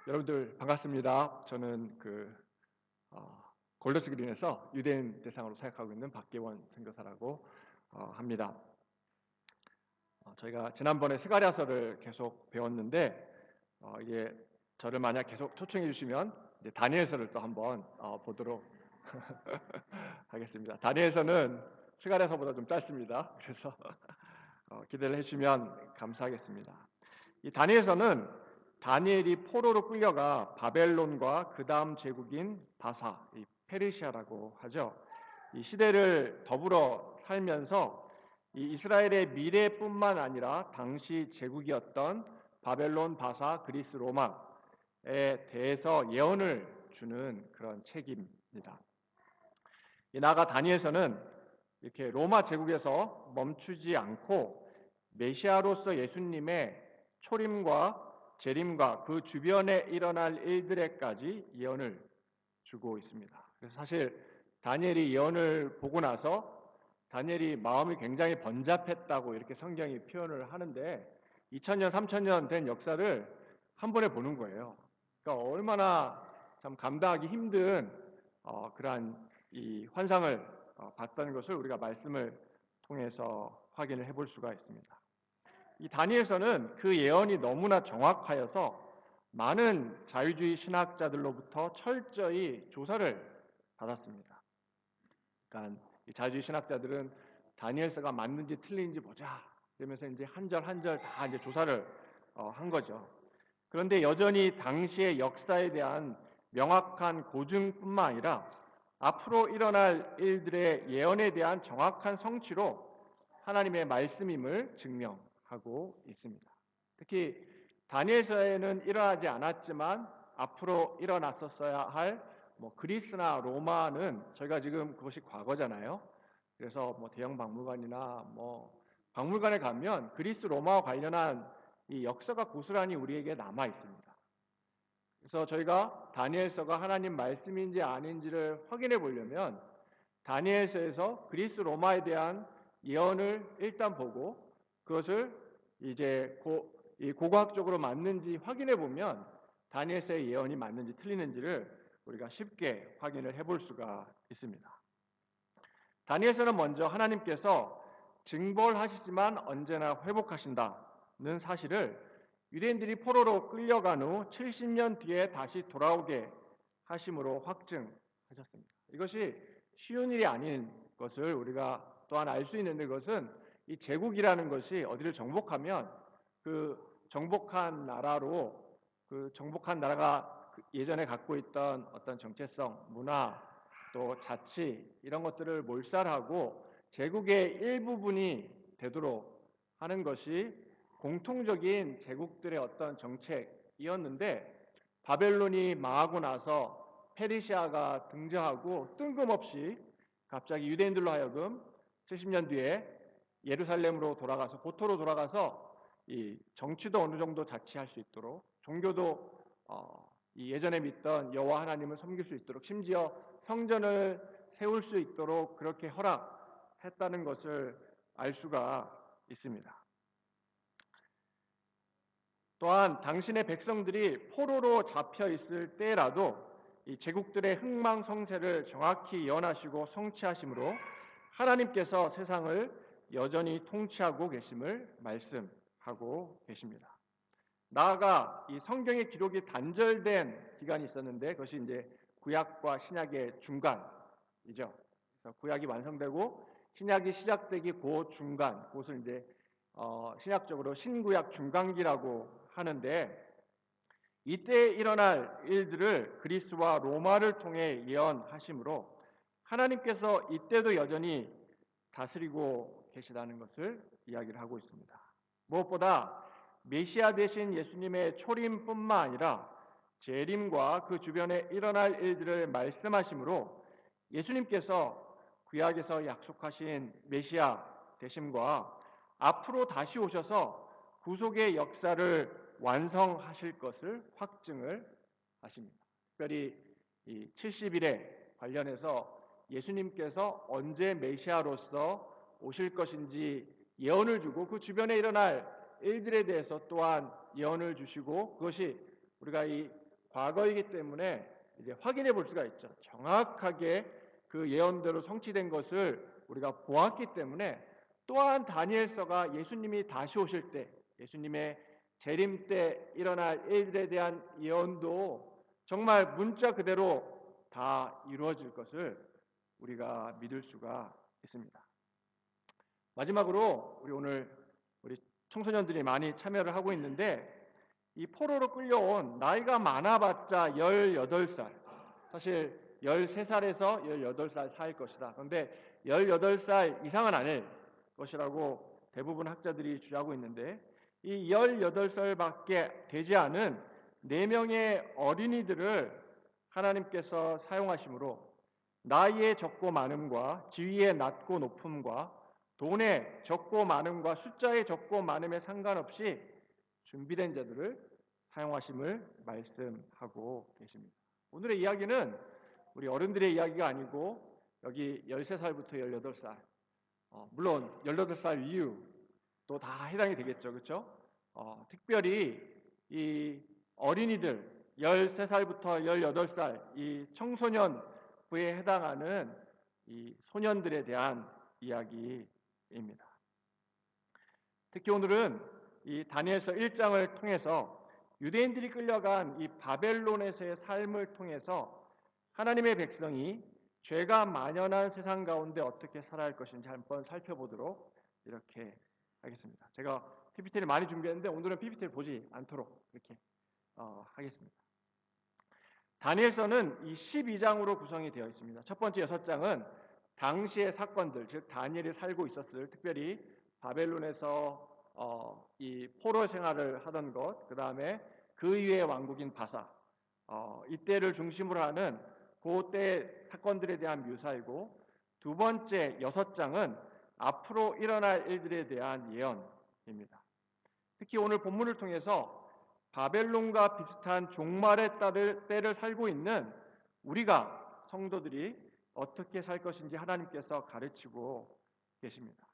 여러분들 반갑습니다. 저는 골더스 그린에서 유대인 대상으로 사역하고 있는 박계원 선교사라고 합니다. 저희가 지난번에 스가랴서를 계속 배웠는데 이게 저를 만약 계속 초청해 주시면 이제 다니엘서를 또 한번 보도록 하겠습니다. 다니엘서는 스가랴서보다 좀 짧습니다. 그래서 기대를 해주시면 감사하겠습니다. 이 다니엘서는 다니엘이 포로로 끌려가 바벨론과 그 다음 제국인 바사, 이 페르시아라고 하죠. 이 시대를 더불어 살면서 이 이스라엘의 미래뿐만 아니라 당시 제국이었던 바벨론, 바사, 그리스, 로마에 대해서 예언을 주는 그런 책입니다. 나아가 다니엘서는 이렇게 로마 제국에서 멈추지 않고 메시아로서 예수님의 초림과 재림과 그 주변에 일어날 일들에까지 예언을 주고 있습니다. 그래서 사실 다니엘이 예언을 보고 나서 다니엘이 마음이 굉장히 번잡했다고 이렇게 성경이 표현을 하는데 2000년, 3000년 된 역사를 한 번에 보는 거예요. 그러니까 얼마나 참 감당하기 힘든 그러한 이 환상을 봤다는 것을 우리가 말씀을 통해서 확인을 해볼 수가 있습니다. 이 다니엘서는 그 예언이 너무나 정확하여서 많은 자유주의 신학자들로부터 철저히 조사를 받았습니다. 그러니까 이 자유주의 신학자들은 다니엘서가 맞는지 틀린지 보자 이러면서 이제 한 절 한 절 다 이제 조사를 한 거죠. 그런데 여전히 당시의 역사에 대한 명확한 고증뿐만 아니라 앞으로 일어날 일들의 예언에 대한 정확한 성취로 하나님의 말씀임을 증명하고 있습니다. 특히 다니엘서에는 일어나지 않았지만 앞으로 일어났었어야 할 그리스나 로마는 저희가 지금 그것이 과거잖아요. 그래서 대형 박물관이나 박물관에 가면 그리스 로마와 관련한 이 역사가 고스란히 우리에게 남아 있습니다. 그래서 저희가 다니엘서가 하나님 말씀인지 아닌지를 확인해 보려면 다니엘서에서 그리스 로마에 대한 예언을 일단 보고 그것을 이제 고고학적으로 맞는지 확인해 보면 다니엘서의 예언이 맞는지 틀리는지를 우리가 쉽게 확인을 해볼 수가 있습니다. 다니엘서는 먼저 하나님께서 징벌하시지만 언제나 회복하신다는 사실을 유대인들이 포로로 끌려간 후 70년 뒤에 다시 돌아오게 하심으로 확증하셨습니다. 이것이 쉬운 일이 아닌 것을 우리가 또한 알 수 있는데 그것은 이 제국이라는 것이 어디를 정복하면 그 정복한 나라로 그 정복한 나라가 예전에 갖고 있던 어떤 정체성, 문화, 또 자치 이런 것들을 몰살하고 제국의 일부분이 되도록 하는 것이 공통적인 제국들의 어떤 정책이었는데 바벨론이 망하고 나서 페르시아가 등장하고 뜬금없이 갑자기 유대인들로 하여금 70년 뒤에 예루살렘으로 돌아가서 고토로 돌아가서 이 정치도 어느 정도 자치할 수 있도록 종교도 이 예전에 믿던 여호와 하나님을 섬길 수 있도록 심지어 성전을 세울 수 있도록 그렇게 허락했다는 것을 알 수가 있습니다. 또한 당신의 백성들이 포로로 잡혀 있을 때라도 이 제국들의 흥망성쇠를 정확히 예언하시고 성취하심으로 하나님께서 세상을 여전히 통치하고 계심을 말씀하고 계십니다. 나아가 이 성경의 기록이 단절된 기간이 있었는데 그것이 이제 구약과 신약의 중간이죠. 그래서 구약이 완성되고 신약이 시작되기 그 중간, 그것을 이제 신약적으로 신구약 중간기라고 하는데 이때 일어날 일들을 그리스와 로마를 통해 예언하심으로 하나님께서 이때도 여전히 다스리고 계시다는 것을 이야기를 하고 있습니다. 무엇보다 메시아 되신 예수님의 초림뿐만 아니라 재림과 그 주변에 일어날 일들을 말씀하심으로 예수님께서 구약에서 약속하신 메시아 되심과 앞으로 다시 오셔서 구속의 역사를 완성하실 것을 확증을 하십니다. 특별히 이 70일에 관련해서 예수님께서 언제 메시아로서 오실 것인지 예언을 주고 그 주변에 일어날 일들에 대해서 또한 예언을 주시고 그것이 우리가 이 과거이기 때문에 이제 확인해 볼 수가 있죠. 정확하게 그 예언대로 성취된 것을 우리가 보았기 때문에, 또한 다니엘서가 예수님이 다시 오실 때, 예수님의 재림 때 일어날 일들에 대한 예언도 정말 문자 그대로 다 이루어질 것을 우리가 믿을 수가 있습니다. 마지막으로 오늘 우리 청소년들이 많이 참여를 하고 있는데, 이 포로로 끌려온 나이가 많아봤자 18살, 사실 13살에서 18살 사이일 것이다. 그런데 18살 이상은 아닐 것이라고 대부분 학자들이 주장하고 있는데, 이 18살밖에 되지 않은 4명의 어린이들을 하나님께서 사용하심으로 나이의 적고 많음과 지위의 낮고 높음과 돈의 적고 많음과 숫자의 적고 많음에 상관없이 준비된 자들을 사용하심을 말씀하고 계십니다. 오늘의 이야기는 우리 어른들의 이야기가 아니고 여기 13살부터 18살, 물론 18살 이후도 다 해당이 되겠죠. 그렇죠? 특별히 이 어린이들 13살부터 18살 이 청소년부에 해당하는 이 소년들에 대한 이야기입니다. 특히 오늘은 이 다니엘서 1장을 통해서 유대인들이 끌려간 이 바벨론에서의 삶을 통해서 하나님의 백성이 죄가 만연한 세상 가운데 어떻게 살아야 할 것인지 한번 살펴보도록 이렇게 하겠습니다. 제가 PPT를 많이 준비했는데 오늘은 PPT를 보지 않도록 이렇게 하겠습니다. 다니엘서는 이 12장으로 구성이 되어 있습니다. 첫 번째 6장은 당시의 사건들, 즉 다니엘이 살고 있었을, 특별히 바벨론에서 이 포로 생활을 하던 것, 그 다음에 그 이후의 왕국인 바사, 이때를 중심으로 하는 그때 사건들에 대한 묘사이고, 두 번째 6장은 앞으로 일어날 일들에 대한 예언입니다. 특히 오늘 본문을 통해서 바벨론과 비슷한 종말의 때를 살고 있는 우리가, 성도들이 어떻게 살 것인지 하나님께서 가르치고 계십니다.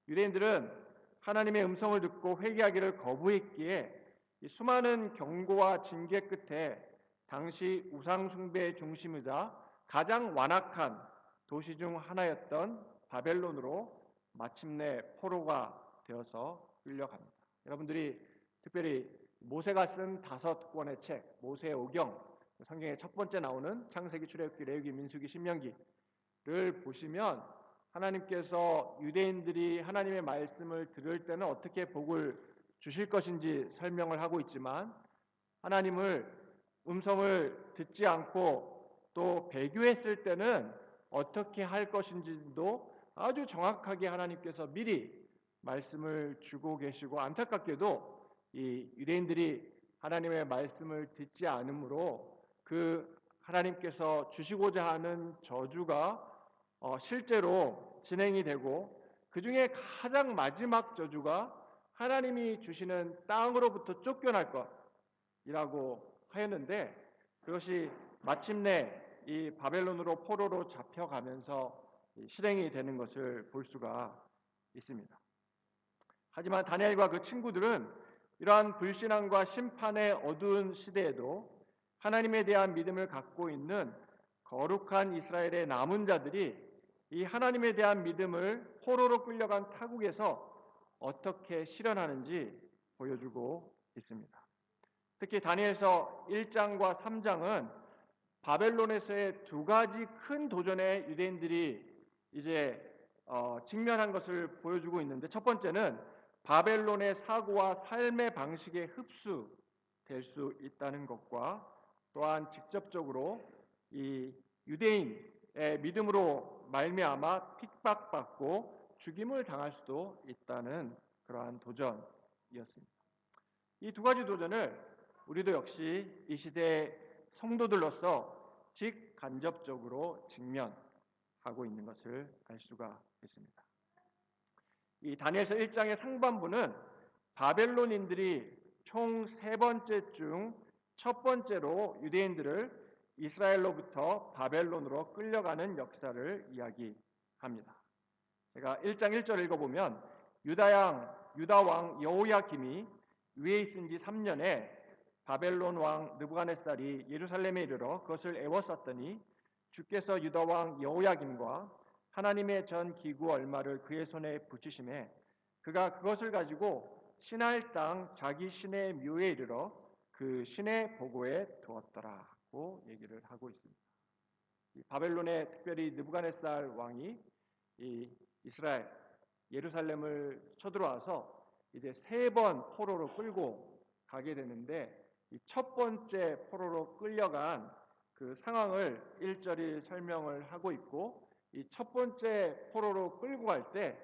유대인들은 하나님의 음성을 듣고 회개하기를 거부했기에 수많은 경고와 징계 끝에 당시 우상 숭배의 중심이자 가장 완악한 도시 중 하나였던 바벨론으로 마침내 포로가 되어서 끌려갑니다. 여러분들이 특별히 모세가 쓴 5권의 책, 모세의 오경, 성경의 첫 번째 나오는 창세기, 출애굽기, 레위기, 민수기, 신명기를 보시면 하나님께서 유대인들이 하나님의 말씀을 들을 때는 어떻게 복을 주실 것인지 설명을 하고 있지만, 하나님을 음성을 듣지 않고 또 배교했을 때는 어떻게 할 것인지도 아주 정확하게 하나님께서 미리 말씀을 주고 계시고, 안타깝게도 이 유대인들이 하나님의 말씀을 듣지 않으므로 그 하나님께서 주시고자 하는 저주가 실제로 진행이 되고, 그 중에 가장 마지막 저주가 하나님이 주시는 땅으로부터 쫓겨날 것이라고 하였는데, 그것이 마침내 이 바벨론으로 포로로 잡혀가면서 실행이 되는 것을 볼 수가 있습니다. 하지만 다니엘과 그 친구들은 이러한 불신앙과 심판의 어두운 시대에도 하나님에 대한 믿음을 갖고 있는 거룩한 이스라엘의 남은 자들이 이 하나님에 대한 믿음을 포로로 끌려간 타국에서 어떻게 실현하는지 보여주고 있습니다. 특히 다니엘서 1장과 3장은 바벨론에서의 두 가지 큰 도전에 유대인들이 이제 직면한 것을 보여주고 있는데, 첫 번째는 바벨론의 사고와 삶의 방식에 흡수될 수 있다는 것과, 또한 직접적으로 이 유대인의 믿음으로 말미암아 핍박받고 죽임을 당할 수도 있다는 그러한 도전이었습니다. 이 두 가지 도전을 우리도 역시 이 시대의 성도들로서 직간접적으로 직면하고 있는 것을 알 수가 있습니다. 이 다니엘서 1장의 상반부는 바벨론인들이 총 3번째 중 첫 번째로 유대인들을 이스라엘로부터 바벨론으로 끌려가는 역사를 이야기합니다. 제가 1장 1절을 읽어보면, 유다 왕 여호야김이 위에 있은 지 3년에 바벨론 왕 느부갓네살이 예루살렘에 이르러 그것을 애워쌌더니 주께서 유다 왕 여호야김과 하나님의 전 기구 얼마를 그의 손에 붙이심에 그가 그것을 가지고 신할 땅 자기 신의 묘에 이르러 그 신의 보고에 두었더라고 얘기를 하고 있습니다. 이 바벨론의 특별히 느부갓네살 왕이 이 이스라엘 예루살렘을 쳐들어와서 이제 3번 포로로 끌고 가게 되는데 이 첫 번째 포로로 끌려간 그 상황을 1절이 설명을 하고 있고 이 첫 번째 포로로 끌고 갈 때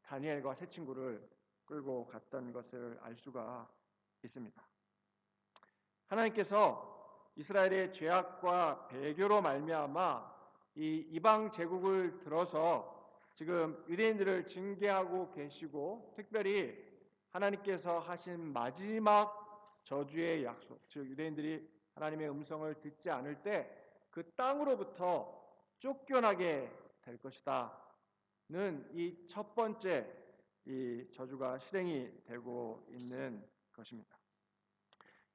다니엘과 세 친구를 끌고 갔던 것을 알 수가 있습니다. 하나님께서 이스라엘의 죄악과 배교로 말미암아 이 이방 제국을 들어서 지금 유대인들을 징계하고 계시고 특별히 하나님께서 하신 마지막 저주의 약속, 즉 유대인들이 하나님의 음성을 듣지 않을 때 그 땅으로부터 쫓겨나게 될 것이다는 이 첫 번째 이 저주가 실행이 되고 있는 것입니다.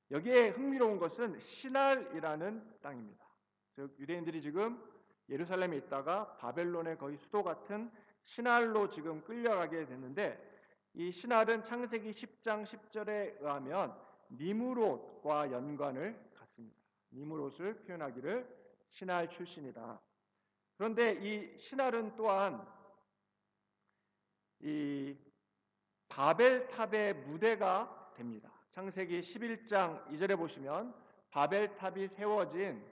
여기에 흥미로운 것은 시날이라는 땅입니다. 즉 유대인들이 지금 예루살렘에 있다가 바벨론의 거의 수도 같은 시날로 지금 끌려가게 됐는데 이 시날은 창세기 10장 10절에 의하면 니므롯과 연관을 갖습니다. 니므롯을 표현하기를 시날 출신이다. 그런데 이 시날은 또한 이 바벨탑의 무대가 됩니다. 창세기 11장 2절에 보시면 바벨탑이 세워진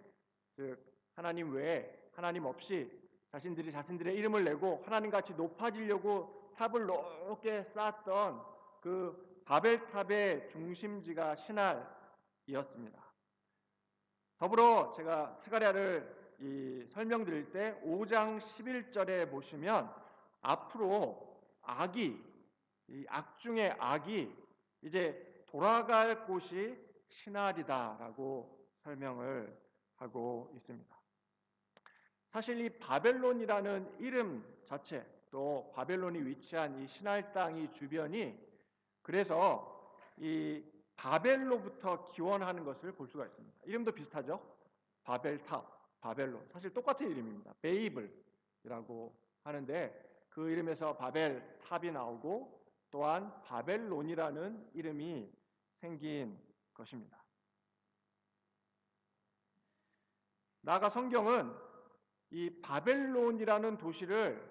즉 하나님 외에 하나님 없이 자신들의 이름을 내고 하나님같이 높아지려고 탑을 높게 쌓았던 그 바벨탑의 중심지가 시날이었습니다. 더불어 제가 스가랴를 설명드릴 때 5장 11절에 보시면 앞으로 악이 이 악 중에 악이 이제 돌아갈 곳이 시날이다라고 설명을 하고 있습니다. 사실 이 바벨론이라는 이름 자체 또 바벨론이 위치한 이 시날 땅이 주변이 그래서 이 바벨로부터 기원하는 것을 볼 수가 있습니다. 이름도 비슷하죠? 바벨탑, 바벨론. 사실 똑같은 이름입니다. 베이블이라고 하는데 그 이름에서 바벨탑이 나오고 또한 바벨론이라는 이름이 생긴 것입니다. 나아가 성경은 이 바벨론이라는 도시를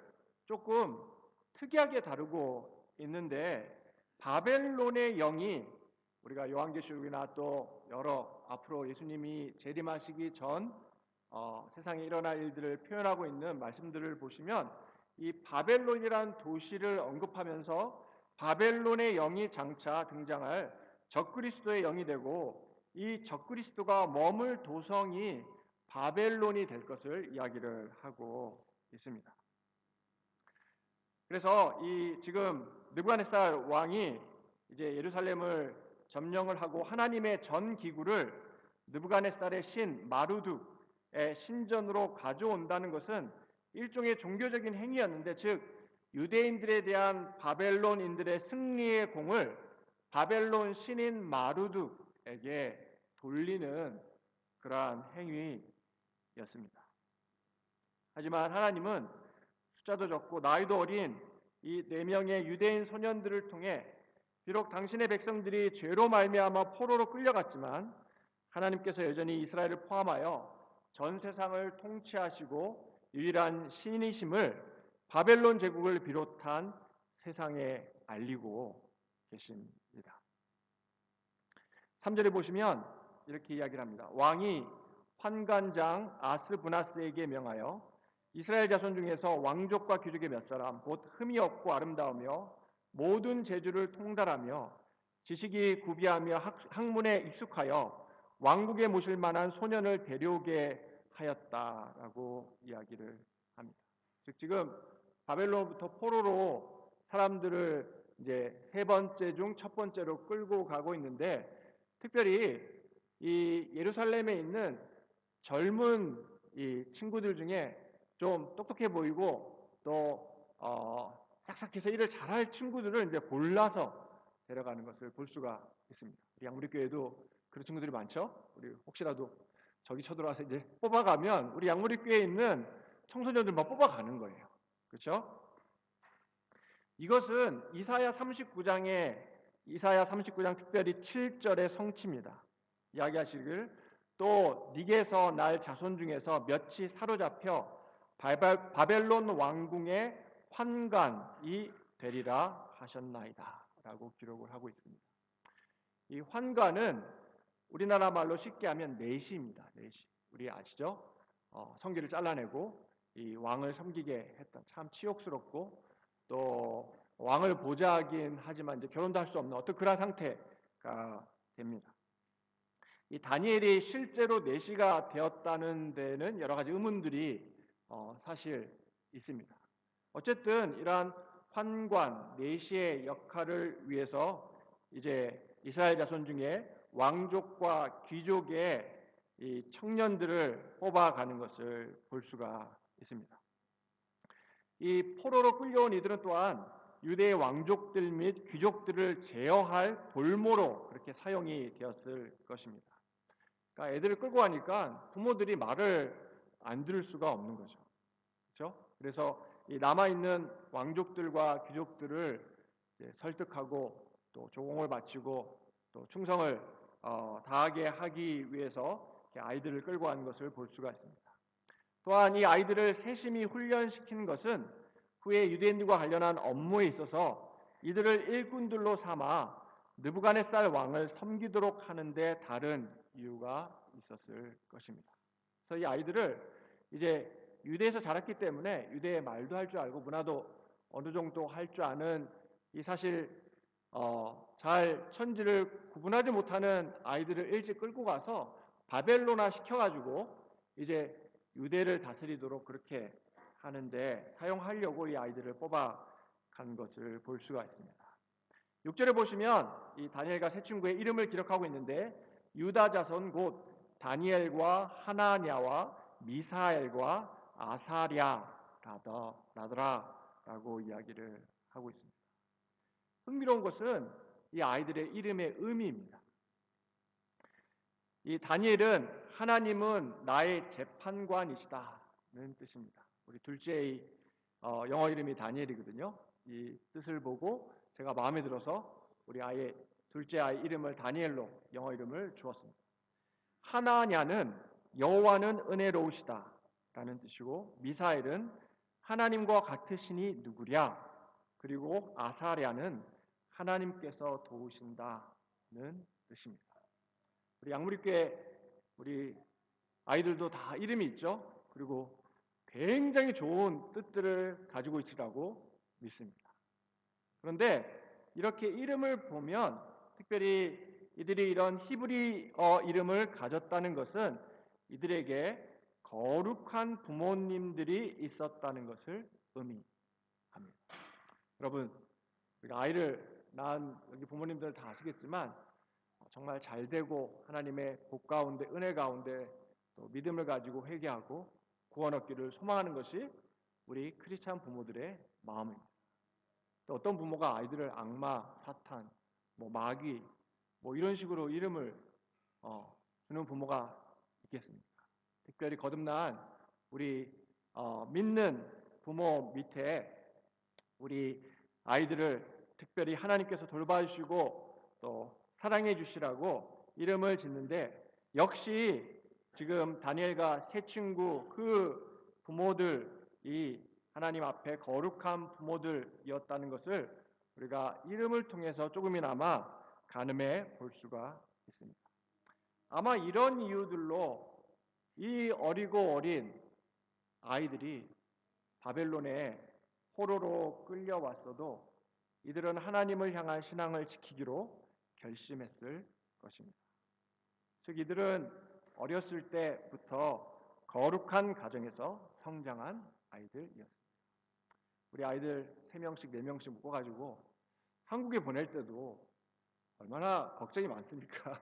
조금 특이하게 다루고 있는데 바벨론의 영이 우리가 요한계시록이나 또 여러 앞으로 예수님이 재림하시기 전 세상에 일어날 일들을 표현하고 있는 말씀들을 보시면 이 바벨론이라는 도시를 언급하면서 바벨론의 영이 장차 등장할 적그리스도의 영이 되고 이 적그리스도가 머물 도성이 바벨론이 될 것을 이야기를 하고 있습니다. 그래서 이 지금 느부갓네살 왕이 이제 예루살렘을 점령을 하고 하나님의 전 기구를 느부갓네살의 신 마르둑의 신전으로 가져온다는 것은 일종의 종교적인 행위였는데 즉 유대인들에 대한 바벨론인들의 승리의 공을 바벨론 신인 마르둑에게 돌리는 그러한 행위였습니다. 하지만 하나님은 숫자도 적고 나이도 어린 이 4명의 유대인 소년들을 통해 비록 당신의 백성들이 죄로 말미암아 포로로 끌려갔지만 하나님께서 여전히 이스라엘을 포함하여 전 세상을 통치하시고 유일한 신이심을 바벨론 제국을 비롯한 세상에 알리고 계십니다. 3절에 보시면 이렇게 이야기를 합니다. 왕이 환관장 아스부나스에게 명하여 이스라엘 자손 중에서 왕족과 귀족의 몇 사람 곧 흠이 없고 아름다우며 모든 재주를 통달하며 지식이 구비하며 학문에 익숙하여 왕국에 모실 만한 소년을 데려오게 하였다라고 이야기를 합니다. 즉 지금 바벨론부터 포로로 사람들을 이제 3번째 중 첫 번째로 끌고 가고 있는데 특별히 이 예루살렘에 있는 젊은 이 친구들 중에 좀 똑똑해 보이고 또 싹싹해서 일을 잘할 친구들을 이제 골라서 데려가는 것을 볼 수가 있습니다. 우리 교회도 그런 친구들이 많죠. 우리 혹시라도 저기 쳐들어와서 이제 뽑아가면 우리 양무리교회에 있는 청소년들만 뽑아가는 거예요. 그렇죠? 이것은 이사야 39장 특별히 7절의 성취입니다. 이야기하시길 또 니게서 날 자손 중에서 몇이 사로잡혀 바벨론 왕궁의 환관이 되리라 하셨나이다 라고 기록을 하고 있습니다. 이 환관은 우리나라 말로 쉽게 하면 내시입니다. 내시. 우리 아시죠? 성기를 잘라내고 이 왕을 섬기게 했던 참 치욕스럽고 또 왕을 보자긴 하지만 이제 결혼도 할 수 없는 어떤 그런 상태가 됩니다. 이 다니엘이 실제로 내시가 되었다는 데는 여러 가지 의문들이 사실 있습니다. 어쨌든 이러한 환관, 내시의 역할을 위해서 이제 이스라엘 자손 중에 왕족과 귀족의 이 청년들을 뽑아가는 것을 볼 수가 있습니다. 이 포로로 끌려온 이들은 또한 유대의 왕족들 및 귀족들을 제어할 볼모로 그렇게 사용이 되었을 것입니다. 그러니까 애들을 끌고 가니까 부모들이 말을 안 들을 수가 없는 거죠. 그렇죠? 그래서 이 남아있는 왕족들과 귀족들을 설득하고 또 조공을 바치고 또 충성을 다하게 하기 위해서 아이들을 끌고 가는 것을 볼 수가 있습니다. 또한 이 아이들을 세심히 훈련시키는 것은 후에 유대인들과 관련한 업무에 있어서 이들을 일꾼들로 삼아 느부갓네살 왕을 섬기도록 하는데 다른 이유가 있었을 것입니다. 그래서 이 아이들을 이제 유대에서 자랐기 때문에 유대의 말도 할 줄 알고 문화도 어느 정도 할 줄 아는 이 사실 잘 천지를 구분하지 못하는 아이들을 일찍 끌고 가서 바벨론화 시켜가지고 이제 유대를 다스리도록 그렇게 하는데 사용하려고 이 아이들을 뽑아간 것을 볼 수가 있습니다. 6절에 보시면 이 다니엘과 세 친구의 이름을 기록하고 있는데 유다 자손 곧 다니엘과 하나냐와 미사엘과 아사랴라더라라고 이야기를 하고 있습니다. 흥미로운 것은 이 아이들의 이름의 의미입니다. 이 다니엘은 하나님은 나의 재판관이시다는 뜻입니다. 우리 둘째의 영어 이름이 다니엘이거든요. 이 뜻을 보고 제가 마음에 들어서 우리 아이 둘째 아이 이름을 다니엘로 영어 이름을 주었습니다. 하나냐는 여호와는 은혜로우시다라는 뜻이고 미사엘은 하나님과 같으시니 누구랴 그리고 아사랴는 하나님께서 도우신다는 뜻입니다. 우리 양무리교회 우리 아이들도 다 이름이 있죠. 그리고 굉장히 좋은 뜻들을 가지고 있으라고 믿습니다. 그런데 이렇게 이름을 보면 특별히 이들이 이런 히브리어 이름을 가졌다는 것은 이들에게 거룩한 부모님들이 있었다는 것을 의미합니다. 여러분, 우리가 아이를 낳은 여기 부모님들 다 아시겠지만 정말 잘 되고 하나님의 복 가운데 은혜 가운데 또 믿음을 가지고 회개하고 구원 얻기를 소망하는 것이 우리 크리스찬 부모들의 마음입니다. 또 어떤 부모가 아이들을 악마, 사탄, 마귀 이런 식으로 이름을 주는 부모가 있겠습니까? 특별히 거듭난 우리 믿는 부모 밑에 우리 아이들을 특별히 하나님께서 돌봐주시고 또 사랑해 주시라고 이름을 짓는데 역시 지금 다니엘과 세 친구 그 부모들이 하나님 앞에 거룩한 부모들이었다는 것을 우리가 이름을 통해서 조금이나마 가늠해 볼 수가 있습니다. 아마 이런 이유들로 이 어리고 어린 아이들이 바벨론에 포로로 끌려왔어도 이들은 하나님을 향한 신앙을 지키기로 결심했을 것입니다. 즉 이들은 어렸을 때부터 거룩한 가정에서 성장한 아이들이었습니다. 우리 아이들 3명씩 4명씩 묶어가지고 한국에 보낼 때도 얼마나 걱정이 많습니까?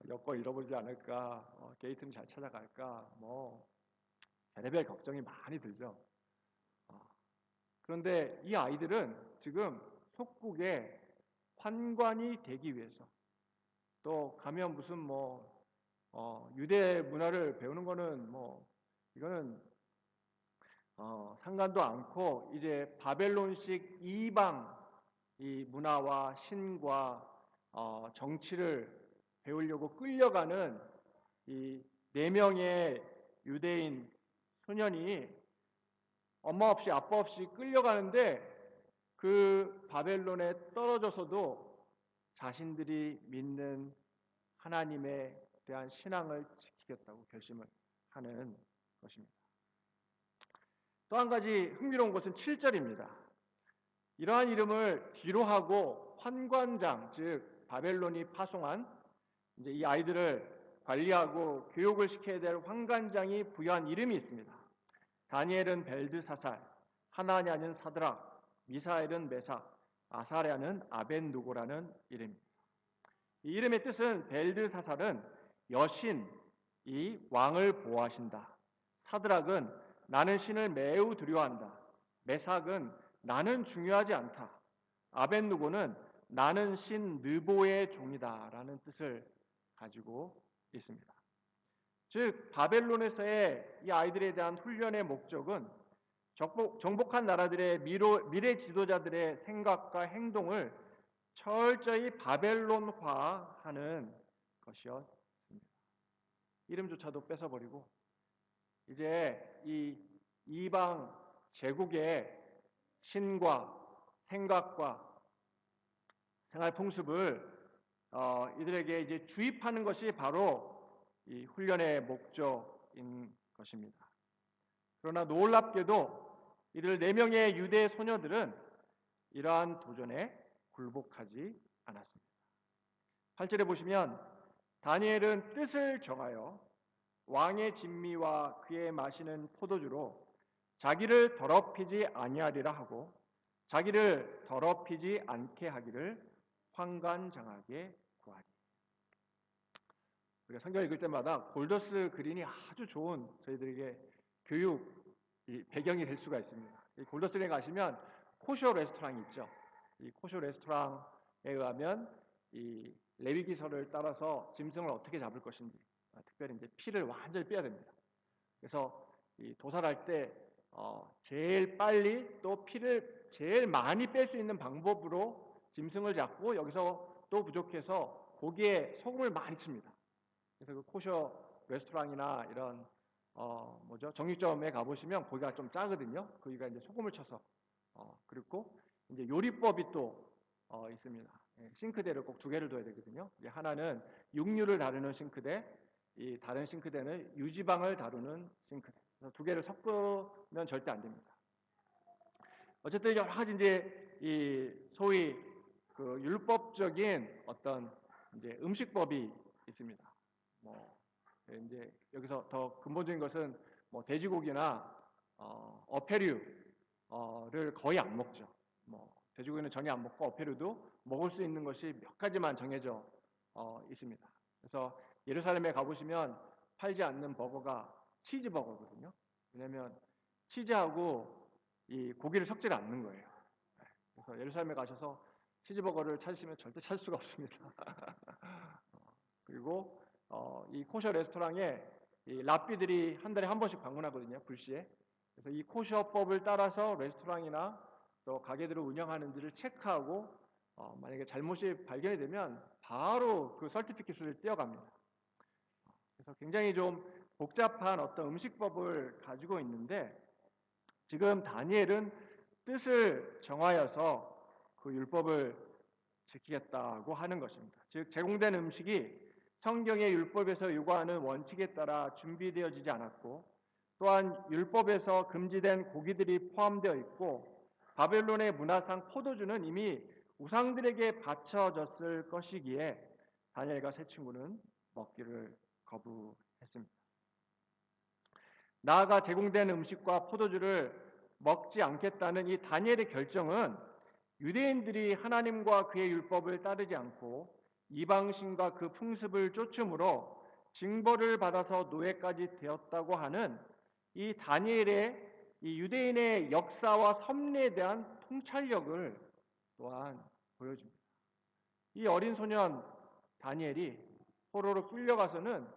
여권 잃어버리지 않을까, 게이트는 잘 찾아갈까, 별의별 걱정이 많이 들죠. 그런데 이 아이들은 지금 속국에 환관이 되기 위해서 또 가면 무슨 유대 문화를 배우는 거는 이거는 상관도 않고 이제 바벨론식 이방 이 문화와 신과 정치를 배우려고 끌려가는 이 4명의 유대인 소년이 엄마 없이 아빠 없이 끌려가는데 그 바벨론에 떨어져서도 자신들이 믿는 하나님에 대한 신앙을 지키겠다고 결심을 하는 것입니다. 또 한 가지 흥미로운 것은 7절입니다. 이러한 이름을 뒤로 하고 환관장, 즉 바벨론이 파송한 이제 이 아이들을 관리하고 교육을 시켜야 될 환관장이 부여한 이름이 있습니다. 다니엘은 벨드사살, 하나냐는 사드락, 미사엘은 메삭, 아사랴는 아벤누고라는 이름입니다. 이 이름의 뜻은 벨드사살은 여신, 이 왕을 보호하신다. 사드락은 나는 신을 매우 두려워한다. 메삭은 나는 중요하지 않다. 아벤누고는 나는 신 느보의 종이다 라는 뜻을 가지고 있습니다. 즉 바벨론에서의 이 아이들에 대한 훈련의 목적은 정복한 나라들의 미래 지도자들의 생각과 행동을 철저히 바벨론화하는 것이었습니다. 이름조차도 뺏어버리고 이제 이 이방 제국의 신과 생각과 생활 풍습을 이들에게 이제 주입하는 것이 바로 이 훈련의 목적인 것입니다. 그러나 놀랍게도 이들 4명의 유대 소녀들은 이러한 도전에 굴복하지 않았습니다. 8절에 보시면 다니엘은 뜻을 정하여 왕의 진미와 그의 마시는 포도주로 자기를 더럽히지 아니하리라 하고 자기를 더럽히지 않게 하기를 환관장하게 구하리. 우리가 성경 읽을 때마다 골더스 그린이 아주 좋은 저희들에게 교육 배경이 될 수가 있습니다. 이 골더스에 가시면 코셔 레스토랑이 있죠. 이 코셔 레스토랑에 의하면 이 레위기서를 따라서 짐승을 어떻게 잡을 것인지, 특별히 이제 피를 완전히 빼야 됩니다. 그래서 이 도살할 때 제일 빨리 또 피를 제일 많이 뺄 수 있는 방법으로 짐승을 잡고 여기서 또 부족해서 고기에 소금을 많이 칩니다. 그래서 그 코셔 레스토랑이나 이런 정육점에 가보시면 고기가 좀 짜거든요. 거기가 이제 소금을 쳐서 그리고 이제 요리법이 또 있습니다. 싱크대를 꼭 2개를 둬야 되거든요. 이제 하나는 육류를 다루는 싱크대, 이 다른 싱크대는 유지방을 다루는 싱크대. 그래서 2개를 섞으면 절대 안 됩니다. 어쨌든 여러 가지 이제 이 소위 그 율법적인 어떤 이제 음식법이 있습니다. 이제 여기서 더 근본적인 것은 돼지고기나 어패류를 거의 안 먹죠. 돼지고기는 전혀 안 먹고 어패류도 먹을 수 있는 것이 몇 가지만 정해져 있습니다. 그래서 예루살렘에 가보시면 팔지 않는 버거가 치즈버거거든요. 왜냐하면 치즈하고 이 고기를 섞지 않는 거예요. 그래서 예루살렘에 가셔서 치즈버거를 찾으시면 절대 찾을 수가 없습니다. 그리고 이 코셔 레스토랑에 이 랍비들이 한 달에 한 번씩 방문하거든요. 불시에. 그래서 이 코셔법을 따라서 레스토랑이나 또 가게들을 운영하는지를 체크하고 만약에 잘못이 발견이 되면 바로 그 서티피켓을 떼어갑니다. 그래서 굉장히 좀 복잡한 어떤 음식법을 가지고 있는데 지금 다니엘은 뜻을 정하여서 그 율법을 지키겠다고 하는 것입니다. 즉 제공된 음식이 성경의 율법에서 요구하는 원칙에 따라 준비되어지지 않았고 또한 율법에서 금지된 고기들이 포함되어 있고 바벨론의 문화상 포도주는 이미 우상들에게 바쳐졌을 것이기에 다니엘과 세 친구는 먹기를 거부했습니다. 나아가 제공된 음식과 포도주를 먹지 않겠다는 이 다니엘의 결정은 유대인들이 하나님과 그의 율법을 따르지 않고 이방신과 그 풍습을 쫓음으로 징벌을 받아서 노예까지 되었다고 하는 이 다니엘의 이 유대인의 역사와 섭리에 대한 통찰력을 또한 보여줍니다. 이 어린 소년 다니엘이 포로로 끌려가서는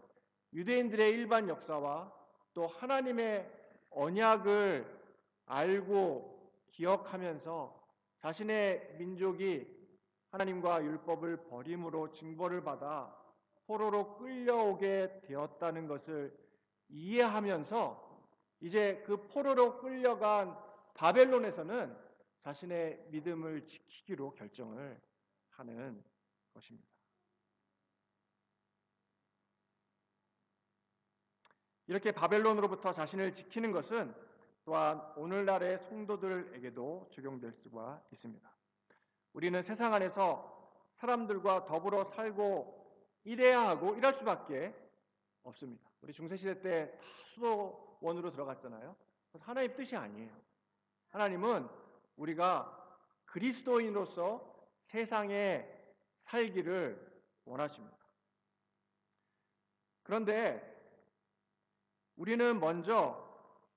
유대인들의 일반 역사와 또 하나님의 언약을 알고 기억하면서 자신의 민족이 하나님과 율법을 버림으로 징벌을 받아 포로로 끌려오게 되었다는 것을 이해하면서 이제 그 포로로 끌려간 바벨론에서는 자신의 믿음을 지키기로 결정을 하는 것입니다. 이렇게 바벨론으로부터 자신을 지키는 것은 또한 오늘날의 성도들에게도 적용될 수가 있습니다. 우리는 세상 안에서 사람들과 더불어 살고 일해야 하고 일할 수밖에 없습니다. 우리 중세시대 때 다 수도원으로 들어갔잖아요. 하나님의 뜻이 아니에요. 하나님은 우리가 그리스도인으로서 세상에 살기를 원하십니다. 그런데 우리는 먼저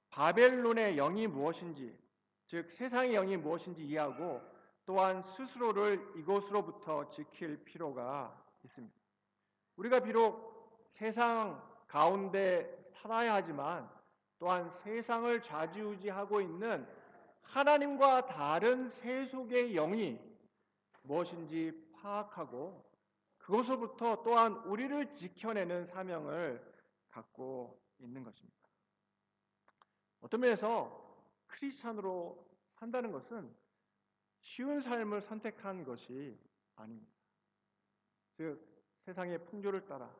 바벨론의 영이 무엇인지, 즉 세상의 영이 무엇인지 이해하고 또한 스스로를 이것으로부터 지킬 필요가 있습니다. 우리가 비록 세상 가운데 살아야 하지만 또한 세상을 좌지우지하고 있는 하나님과 다른 세속의 영이 무엇인지 파악하고 그것으로부터 또한 우리를 지켜내는 사명을 갖고 있는 것입니다. 어떤 면에서 크리스찬으로 산다는 것은 쉬운 삶을 선택한 것이 아닙니다. 즉 세상의 풍조를 따라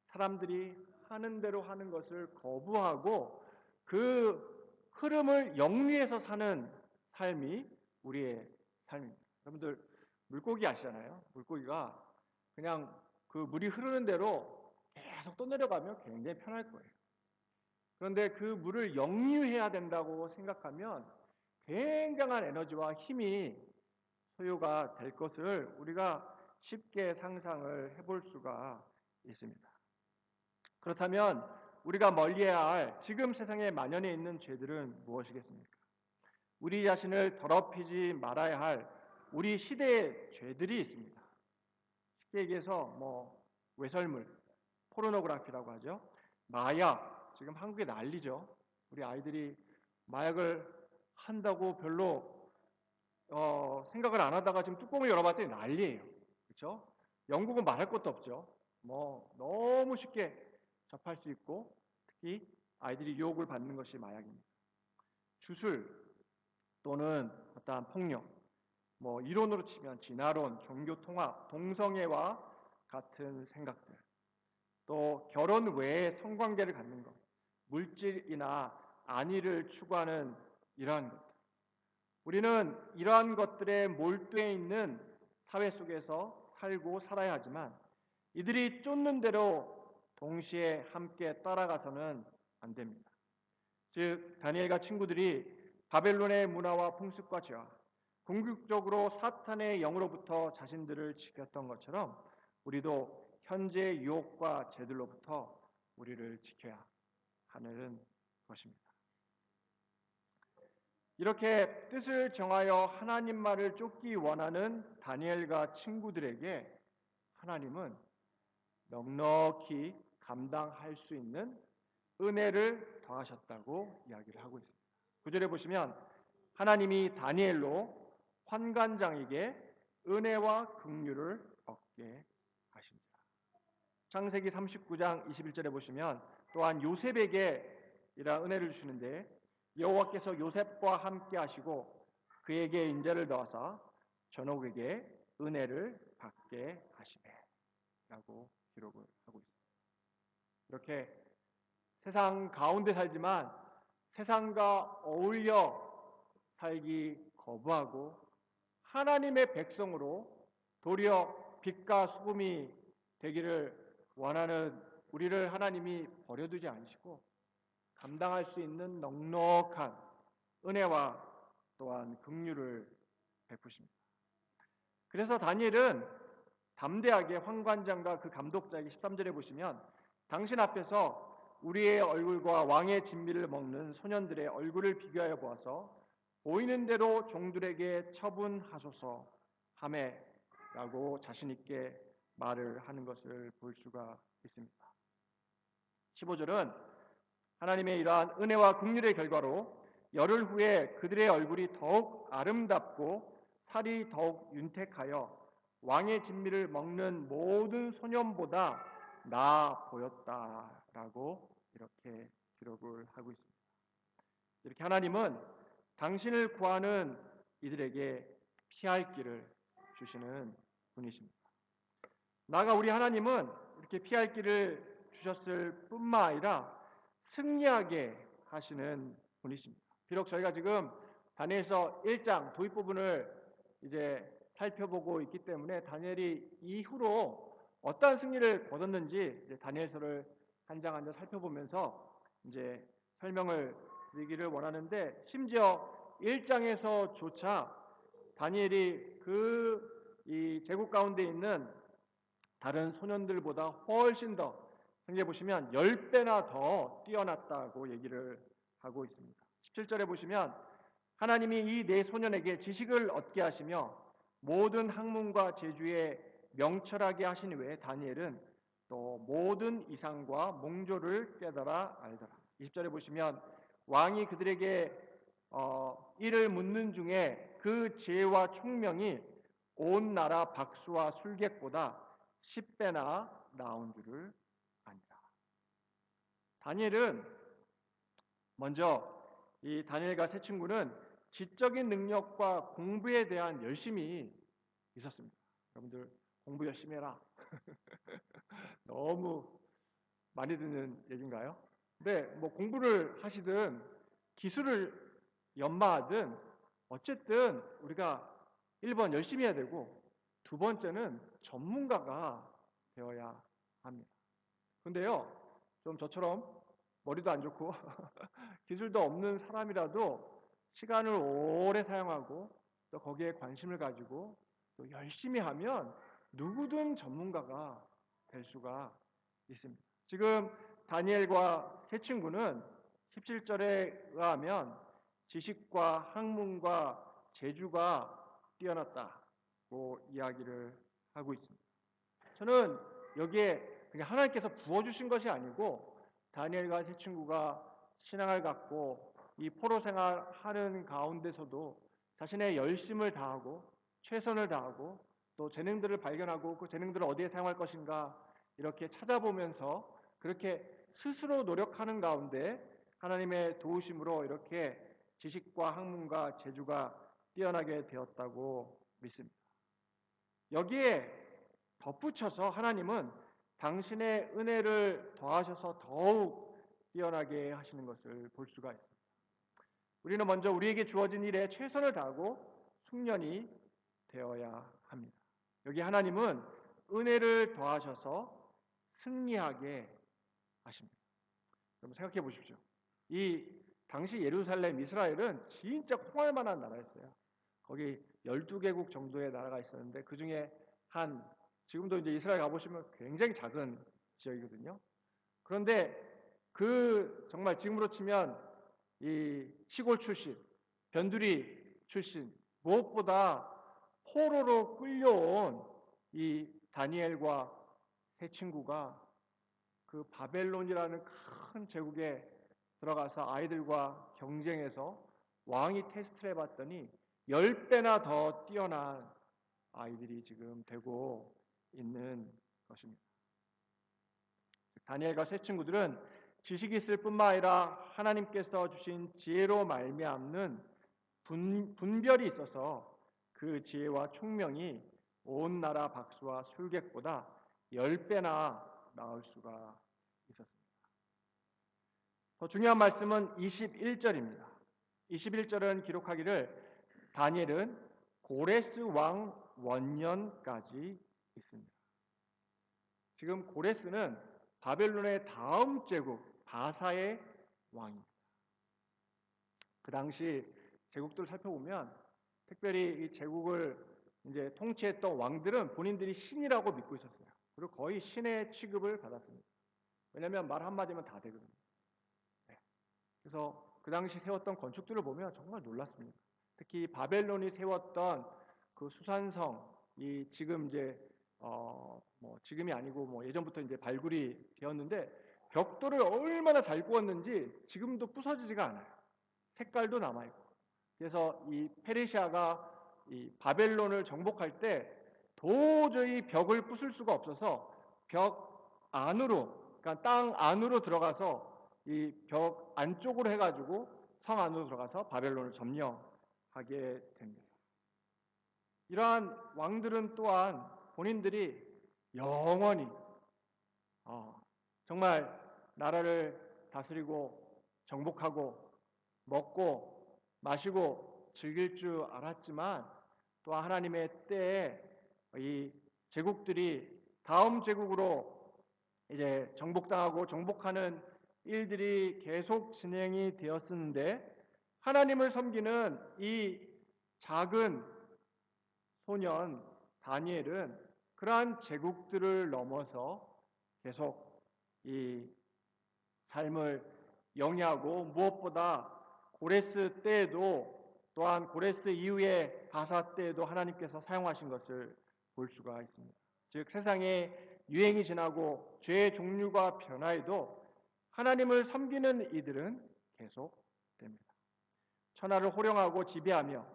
사람들이 하는 대로 하는 것을 거부하고 그 흐름을 영리해서 사는 삶이 우리의 삶입니다. 여러분들 물고기 아시잖아요. 물고기가 그냥 그 물이 흐르는 대로 계속 떠내려가면 굉장히 편할 거예요. 그런데 그 물을 역류해야 된다고 생각하면 굉장한 에너지와 힘이 소요가 될 것을 우리가 쉽게 상상을 해볼 수가 있습니다. 그렇다면 우리가 멀리해야 할 지금 세상에 만연해 있는 죄들은 무엇이겠습니까? 우리 자신을 더럽히지 말아야 할 우리 시대의 죄들이 있습니다. 쉽게 얘기해서 외설물, 포르노그래피라고 하죠. 마약, 지금 한국에 난리죠. 우리 아이들이 마약을 한다고 별로 생각을 안 하다가 지금 뚜껑을 열어봤더니 난리예요. 그렇죠? 영국은 말할 것도 없죠. 너무 쉽게 접할 수 있고 특히 아이들이 유혹을 받는 것이 마약입니다. 주술 또는 어떠한 폭력, 이론으로 치면 진화론, 종교통합, 동성애와 같은 생각들, 또 결혼 외에 성관계를 갖는 것, 물질이나 안위를 추구하는 이러한 것들. 우리는 이러한 것들에 몰두해 있는 사회 속에서 살고 살아야 하지만 이들이 쫓는 대로 동시에 함께 따라가서는 안 됩니다. 즉 다니엘과 친구들이 바벨론의 문화와 풍습과 죄와 궁극적으로 사탄의 영으로부터 자신들을 지켰던 것처럼 우리도 현재 유혹과 죄들로부터 우리를 지켜야 하는 것입니다. 이렇게 뜻을 정하여 하나님 말을 쫓기 원하는 다니엘과 친구들에게 하나님은 넉넉히 감당할 수 있는 은혜를 더하셨다고 이야기를 하고 있습니다. 9절에 보시면 하나님이 다니엘로 환관장에게 은혜와 긍휼을 얻게 하십니다. 창세기 39장 21절에 보시면 또한 요셉에게 이러한 은혜를 주시는데 여호와께서 요셉과 함께 하시고 그에게 인자를 더하사 전옥에게 은혜를 받게 하시매 라고 기록을 하고 있습니다. 이렇게 세상 가운데 살지만 세상과 어울려 살기 거부하고 하나님의 백성으로 도리어 빛과 소금이 되기를 원하는 우리를 하나님이 버려두지 않으시고 감당할 수 있는 넉넉한 은혜와 또한 긍휼을 베푸십니다. 그래서 다니엘은 담대하게 환관장과 그 감독자에게 13절에 보시면 당신 앞에서 우리의 얼굴과 왕의 진미를 먹는 소년들의 얼굴을 비교하여 보아서 보이는 대로 종들에게 처분하소서 하매라고 자신 있게 말을 하는 것을 볼 수가 있습니다. 15절은 하나님의 이러한 은혜와 긍휼의 결과로 열흘 후에 그들의 얼굴이 더욱 아름답고 살이 더욱 윤택하여 왕의 진미를 먹는 모든 소년보다 나아 보였다라고 이렇게 기록을 하고 있습니다. 이렇게 하나님은 당신을 구하는 이들에게 피할 길을 주시는 분이십니다. 나아가 우리 하나님은 이렇게 피할 길을 주셨을 뿐만 아니라 승리하게 하시는 분이십니다. 비록 저희가 지금 다니엘서 1장 도입 부분을 이제 살펴보고 있기 때문에 다니엘이 이후로 어떠한 승리를 거뒀는지 이제 다니엘서를 한 장 한 장 살펴보면서 이제 설명을 드리기를 원하는데, 심지어 1장에서조차 다니엘이 이 제국 가운데 있는 다른 소년들보다 훨씬 더, 성경에 보시면 10배나 더 뛰어났다고 얘기를 하고 있습니다. 17절에 보시면 하나님이 이 네 소년에게 지식을 얻게 하시며 모든 학문과 재주에 명철하게 하신 후에 다니엘은 또 모든 이상과 몽조를 깨달아 알더라. 20절에 보시면 왕이 그들에게 이를 묻는 중에 그 지혜와 총명이 온 나라 박수와 술객보다 10배나 나온 줄을 아니라. 다니엘은 먼저 이 다니엘과 세 친구는 지적인 능력과 공부에 대한 열심이 있었습니다. 여러분들 공부 열심히 해라. 너무 많이 듣는 얘기인가요? 근데 뭐 공부를 하시든 기술을 연마하든 어쨌든 우리가 1번 열심히 해야 되고, 두 번째는 전문가가 되어야 합니다. 근데요, 좀 저처럼 머리도 안 좋고 기술도 없는 사람이라도 시간을 오래 사용하고 또 거기에 관심을 가지고 또 열심히 하면 누구든 전문가가 될 수가 있습니다. 지금 다니엘과 세 친구는 17절에 의하면 지식과 학문과 재주가 뛰어났다고 이야기를 하고 있습니다. 저는 여기에 그냥 하나님께서 부어주신 것이 아니고 다니엘과 세 친구가 신앙을 갖고 이 포로 생활하는 가운데서도 자신의 열심을 다하고 최선을 다하고 또 재능들을 발견하고 그 재능들을 어디에 사용할 것인가 이렇게 찾아보면서 그렇게 스스로 노력하는 가운데 하나님의 도우심으로 이렇게 지식과 학문과 재주가 뛰어나게 되었다고 믿습니다. 여기에 덧붙여서 하나님은 당신의 은혜를 더하셔서 더욱 뛰어나게 하시는 것을 볼 수가 있습니다. 우리는 먼저 우리에게 주어진 일에 최선을 다하고 숙련이 되어야 합니다. 여기 하나님은 은혜를 더하셔서 승리하게 하십니다. 여러분 생각해 보십시오. 이 당시 예루살렘, 이스라엘은 진짜 콩알만한 나라였어요. 거기 12개국 정도의 나라가 있었는데 그 중에 지금도 이제 이스라엘 가보시면 굉장히 작은 지역이거든요. 그런데 정말 지금으로 치면 이 시골 출신, 변두리 출신, 무엇보다 포로로 끌려온 이 다니엘과 세 친구가 그 바벨론이라는 큰 제국에 들어가서 아이들과 경쟁해서 왕이 테스트를 해봤더니 10배나 더 뛰어난 아이들이 지금 되고 있는 것입니다. 다니엘과 세 친구들은 지식이 있을 뿐만 아니라 하나님께서 주신 지혜로 말미암는 분별이 있어서 그 지혜와 총명이 온 나라 박수와 술객보다 10배나 나을 수가 있었습니다. 더 중요한 말씀은 21절입니다. 21절은 기록하기를 다니엘은 고레스 왕 원년까지 있습니다. 지금 고레스는 바벨론의 다음 제국 바사의 왕입니다. 그 당시 제국들을 살펴보면 특별히 이 제국을 이제 통치했던 왕들은 본인들이 신이라고 믿고 있었어요. 그리고 거의 신의 취급을 받았습니다. 왜냐하면 말 한마디면 다 되거든요. 네. 그래서 그 당시 세웠던 건축들을 보면 정말 놀랐습니다. 특히 바벨론이 세웠던 그 수산성, 이 지금 이제 뭐 지금이 아니고 뭐 예전부터 이제 발굴이 되었는데 벽돌을 얼마나 잘 구웠는지 지금도 부서지지가 않아요. 색깔도 남아 있고. 그래서 이 페르시아가 이 바벨론을 정복할 때 도저히 벽을 부술 수가 없어서 벽 안으로, 그러니까 땅 안으로 들어가서 이 벽 안쪽으로 해가지고 성 안으로 들어가서 바벨론을 점령하게 됩니다. 이러한 왕들은 또한 본인들이 영원히 정말 나라를 다스리고 정복하고 먹고 마시고 즐길 줄 알았지만 또한 하나님의 때에 이 제국들이 다음 제국으로 이제 정복당하고 정복하는 일들이 계속 진행이 되었었는데 하나님을 섬기는 이 작은 소년 다니엘은 그러한 제국들을 넘어서 계속 이 삶을 영위하고 무엇보다 고레스 때에도 또한 고레스 이후의 바사 때에도 하나님께서 사용하신 것을 볼 수가 있습니다. 즉 세상의 유행이 지나고 죄의 종류가 변화해도 하나님을 섬기는 이들은 계속됩니다. 천하를 호령하고 지배하며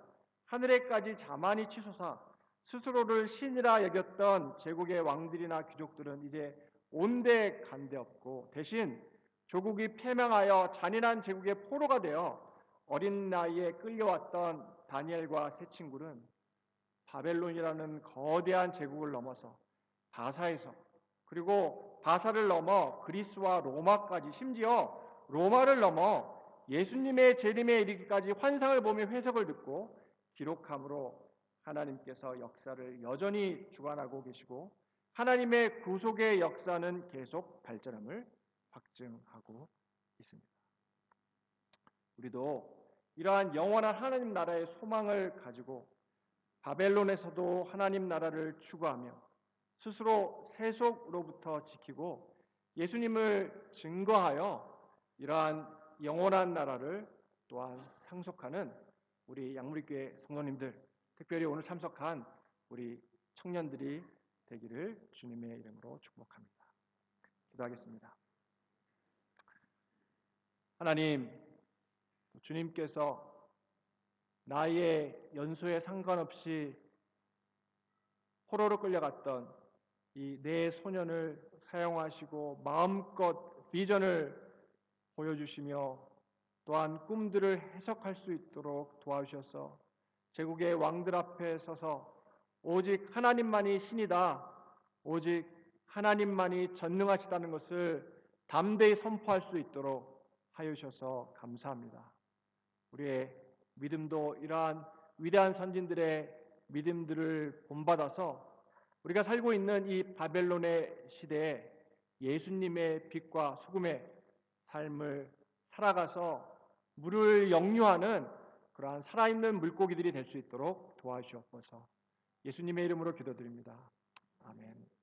하늘에까지 자만이 치솟아 스스로를 신이라 여겼던 제국의 왕들이나 귀족들은 이제 온데 간데 없고 대신 조국이 패망하여 잔인한 제국의 포로가 되어 어린 나이에 끌려왔던 다니엘과 세 친구는 바벨론이라는 거대한 제국을 넘어서 바사에서 그리고 바사를 넘어 그리스와 로마까지 심지어 로마를 넘어 예수님의 재림에 이르기까지 환상을 보며 해석을 듣고 기록함으로 하나님께서 역사를 여전히 주관하고 계시고 하나님의 구속의 역사는 계속 발전함을 확증하고 있습니다. 우리도 이러한 영원한 하나님 나라의 소망을 가지고 바벨론에서도 하나님 나라를 추구하며 스스로 세속으로부터 지키고 예수님을 증거하여 이러한 영원한 나라를 또한 상속하는 우리 양무리교회 성도님들, 특별히 오늘 참석한 우리 청년들이 되기를 주님의 이름으로 축복합니다. 기도하겠습니다. 하나님, 주님께서 나이의 연소에 상관없이 포로로 끌려갔던 이 네 소년을 사용하시고 마음껏 비전을 보여주시며 또한 꿈들을 해석할 수 있도록 도와주셔서 제국의 왕들 앞에 서서 오직 하나님만이 신이다, 오직 하나님만이 전능하시다는 것을 담대히 선포할 수 있도록 하여주셔서 감사합니다. 우리의 믿음도 이러한 위대한 선진들의 믿음들을 본받아서 우리가 살고 있는 이 바벨론의 시대에 예수님의 빛과 소금의 삶을 살아가서 물을 역류하는 그러한 살아있는 물고기들이 될 수 있도록 도와주옵소서. 예수님의 이름으로 기도드립니다. 아멘.